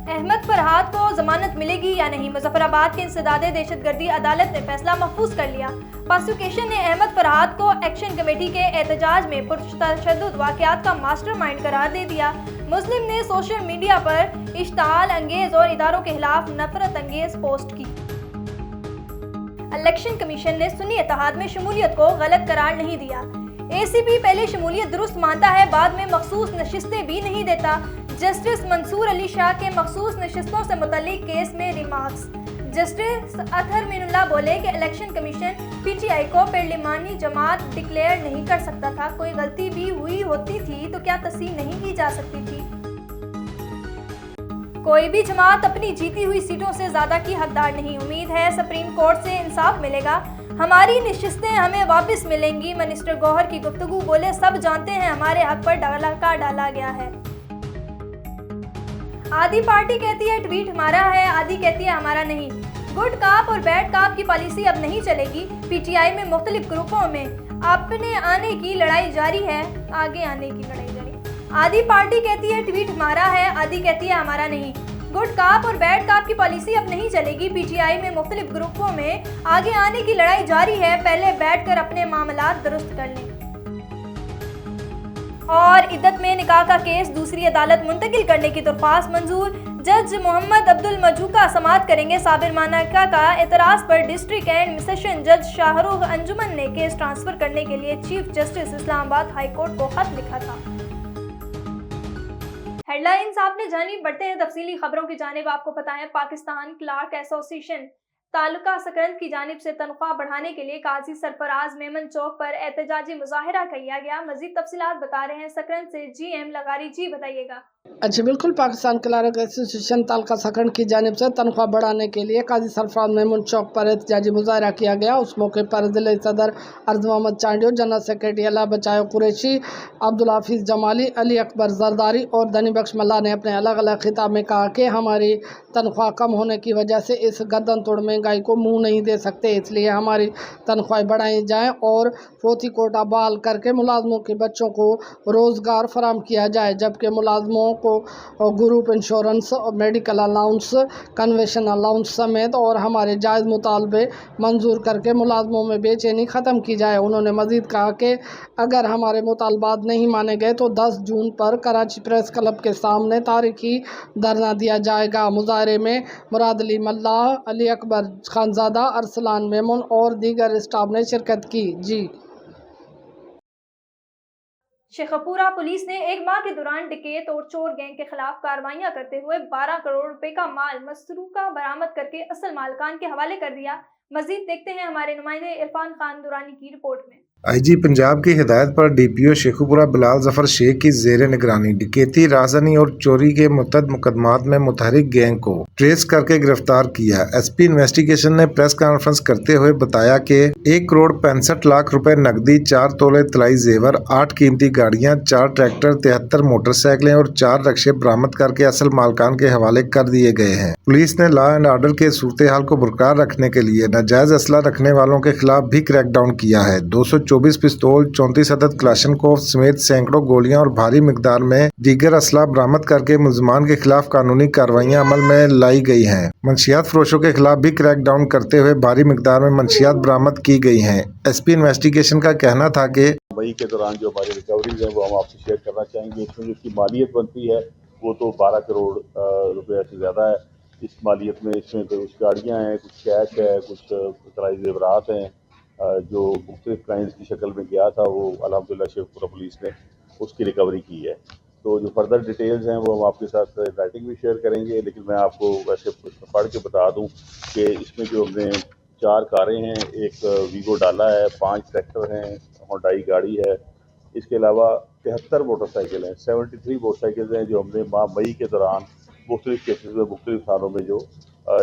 احمد فرحات کو ضمانت ملے گی یا نہیں؟ مظفرآباد کے انسداد دہشت گردی عدالت نے فیصلہ محفوظ کر لیا۔ پراسیکیوشن نے احمد فرحات کو ایکشن کمیٹی کے احتجاج میں پرتشدد واقعات کا ماسٹر مائنڈ قرار دے دیا۔ مسلم نے سوشل میڈیا پر اشتعال انگیز اور اداروں کے خلاف نفرت انگیز پوسٹ کی۔ الیکشن کمیشن نے سنی اتحاد میں شمولیت کو غلط قرار نہیں دیا۔ اے سی پی پہلے شمولیت درست مانتا ہے، بعد میں مخصوص نشستیں بھی نہیں دیتا۔ جسٹس منصور علی شاہ کے مخصوص نشستوں سے متعلق کیس میں ریمارکس۔ جسٹس اطہر مین اللہ بولے کہ election commission P T I کو پارلیمانی جماعت ڈکلیئر نہیں کر سکتا تھا، کوئی غلطی بھی ہوئی ہوتی تھی تو کیا تصحیح نہیں کی جا سکتی تھی؟ کوئی بھی جماعت اپنی جیتی ہوئی سیٹوں سے زیادہ کی حقدار نہیں۔ امید ہے سپریم کورٹ سے انصاف ملے گا، ہماری نشستیں ہمیں واپس ملیں گی۔ منسٹر گوہر کی گفتگو، بولے سب جانتے ہیں ہمارے حق پر ڈالا گیا ہے۔ آدھی پارٹی کہتی ہے ٹویٹ ہمارا ہے، آدھی کہتی ہے ہمارا نہیں۔ گڈ کاپ اور بیڈ کاپ کی پالیسی اب نہیں چلے گی۔ پی ٹی آئی میں مختلف گروپوں میں اپنے آنے کی لڑائی جاری ہے، آگے آنے کی لڑائی جاری۔ آدھی پارٹی کہتی ہے ٹویٹ ہمارا ہے، آدھی کہتی ہے ہمارا نہیں۔ گڈ کاپ اور بیڈ کاپ کی پالیسی اب نہیں چلے گی۔ پی ٹی آئی میں مختلف گروپوں میں آگے آنے کی لڑائی جاری ہے، پہلے بیٹھ کر اپنے معاملات درست کر لیں۔ اور عدت میں نکاح کا کیس دوسری عدالت منتقل کرنے کی درخواست منظور۔ جج محمد عبد المجوکا سماعت کریں گے۔ صابر مانیکا کا اعتراض پر ڈسٹرکٹ اینڈ سیشن جج شاہ رخ انجمن نے کیس ٹرانسفر کرنے کے لیے چیف جسٹس اسلام آباد ہائی کورٹ کو خط لکھا تھا۔ ہیڈ لائنز آپ نے جانی، بڑھتے ہیں تفصیلی خبروں کی جانب۔ آپ کو پتہ ہے پاکستان کلرک ایسوسی ایشن تعلقہ سکرند کی جانب سے تنخواہ بڑھانے کے لیے قاضی سرفراز میمن چوک پر احتجاجی مظاہرہ کیا گیا۔ مزید تفصیلات بتا رہے ہیں سکرند سے جی ایم لغاری جی، بتائیے گا۔ جی بالکل، پاکستان کلرک ایسوسی ایشن تعلقہ سکرند کی جانب سے تنخواہ بڑھانے کے لیے قاضی سرفراز میمن چوک پر احتجاجی مظاہرہ کیا گیا۔ اس موقع پر ضلع صدر ارض محمد چانڈیو، جنرل سیکرٹری اللہ بچائے قریشی، عبدالحفیظ جمالی، علی اکبر زرداری اور دنی بخش ملا نے اپنے الگ الگ خطاب میں کہا کہ ہماری تنخواہ کم ہونے کی وجہ سے اس گردن توڑ مہنگائی کو منہ نہیں دے سکتے، اس لیے ہماری تنخواہیں بڑھائی جائیں اور فوتی کوٹا بحال کر کے ملازموں کے بچوں کو روزگار فراہم کیا جائے، جبکہ ملازموں کو group insurance, medical allowance, convention allowance سمیت اور ہمارے جائز مطالبے منظور کر کے ملازموں میں بے چینی ختم کی جائے۔ انہوں نے مزید کہا کہ اگر ہمارے مطالبات نہیں مانے گئے تو 10 جون پر کراچی پریس کلب کے سامنے تاریخی دھرنا دیا جائے گا۔ مظاہرے میں مراد علی ملاح، علی اکبر خانزادہ، ارسلان میمن اور دیگر اسٹاف نے شرکت کی۔ جی شیخوپورہ پولیس نے ایک ماہ کے دوران ڈکیت اور چور گینگ کے خلاف کارروائیاں کرتے ہوئے 12 کروڑ روپے کا مال مسروقہ برآمد کر کے اصل مالکان کے حوالے کر دیا۔ مزید دیکھتے ہیں ہمارے نمائندے عرفان خان دورانی کی رپورٹ میں۔ آئی جی پنجاب کی ہدایت پر ڈی پی او شیخوپورہ بلال ظفر شیخ کی زیر نگرانی ڈکیتی، رازنی اور چوری کے متعدد مقدمات میں متحرک گینگ کو ٹریس کر کے گرفتار کیا۔ ایس پی انویسٹیگیشن نے پریس کانفرنس کرتے ہوئے بتایا کہ 1 کروڑ 65 لاکھ روپے نقدی، 4 تولے طلائی زیور، 8 قیمتی گاڑیاں، 4 ٹریکٹر، 73 موٹر سائیکلیں اور 4 رکشے برآمد کر کے اصل مالکان کے حوالے کر دیے گئے ہیں۔ پولیس نے لا اینڈ آرڈر کے صورتحال کو برقرار رکھنے کے لیے ناجائز اسلحہ رکھنے والوں کے خلاف بھی کریک ڈاؤن کیا ہے۔ 224 پستول، 34 عدد کلاشنکوف سمیت سینکڑوں گولیاں اور بھاری مقدار میں دیگر اسلحہ برآمد کر کے ملزمان کے خلاف قانونی کارروائیاں عمل میں لائی گئی ہیں۔ منشیات فروشوں کے خلاف بھی کریک ڈاؤن کرتے ہوئے بھاری مقدار میں منشیات برآمد کی گئی ہیں۔ ایس پی انویسٹیگیشن کا کہنا تھا کہ مئی کے دوران جو ہماری ریکوریز ہیں وہ ہم آپ سے شیئر کرنا چاہیں گے۔ اس میں جو اس کی مالیت بنتی ہے وہ تو 12 کروڑ روپے سے زیادہ ہے۔ اس مالیت میں کچھ گاڑیاں ہیں، کچھ کیش ہے، کچھ طلائی زیورات ہیں جو مختلف کرائمز کی شکل میں گیا تھا، وہ الحمدللہ شیخوپورہ پولیس نے اس کی ریکوری کی ہے۔ تو جو فردر ڈیٹیلز ہیں وہ ہم آپ کے ساتھ رائٹنگ بھی شیئر کریں گے، لیکن میں آپ کو ویسے پڑھ کے بتا دوں کہ اس میں جو ہم نے 4 کاریں ہیں، ایک ویگو ڈالا ہے، 5 ٹریکٹر ہیں، ہونڈائی گاڑی ہے، اس کے علاوہ 73 موٹر سائیکل ہیں، 73 موٹر سائیکل ہیں جو ہم نے ماہ مئی کے دوران مختلف کیسز میں مختلف تھانوں میں جو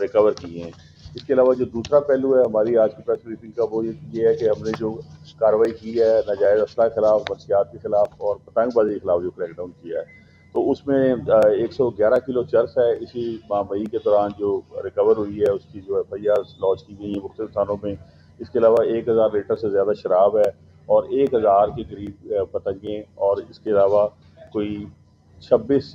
ریکور کیے ہیں۔ اس کے علاوہ جو دوسرا پہلو ہے ہماری آج کی پریس بریفنگ کا وہ یہ ہے کہ ہم نے جو کارروائی کی ہے ناجائز اسلحہ کے خلاف، منشیات کے خلاف اور پتنگ بازی کے خلاف جو کریک ڈاؤن کیا ہے، تو اس میں 111 کلو چرس ہے اسی ماہ مئی کے دوران جو ریکور ہوئی ہے، اس کی جو ایف آئی آر لانچ کی گئی ہے مختلف تھانوں میں۔ اس کے علاوہ 1000 لیٹر سے زیادہ شراب ہے اور 1000 کے قریب پتنگیں، اور اس کے علاوہ کوئی 26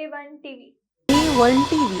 A1 TV। A1 TV,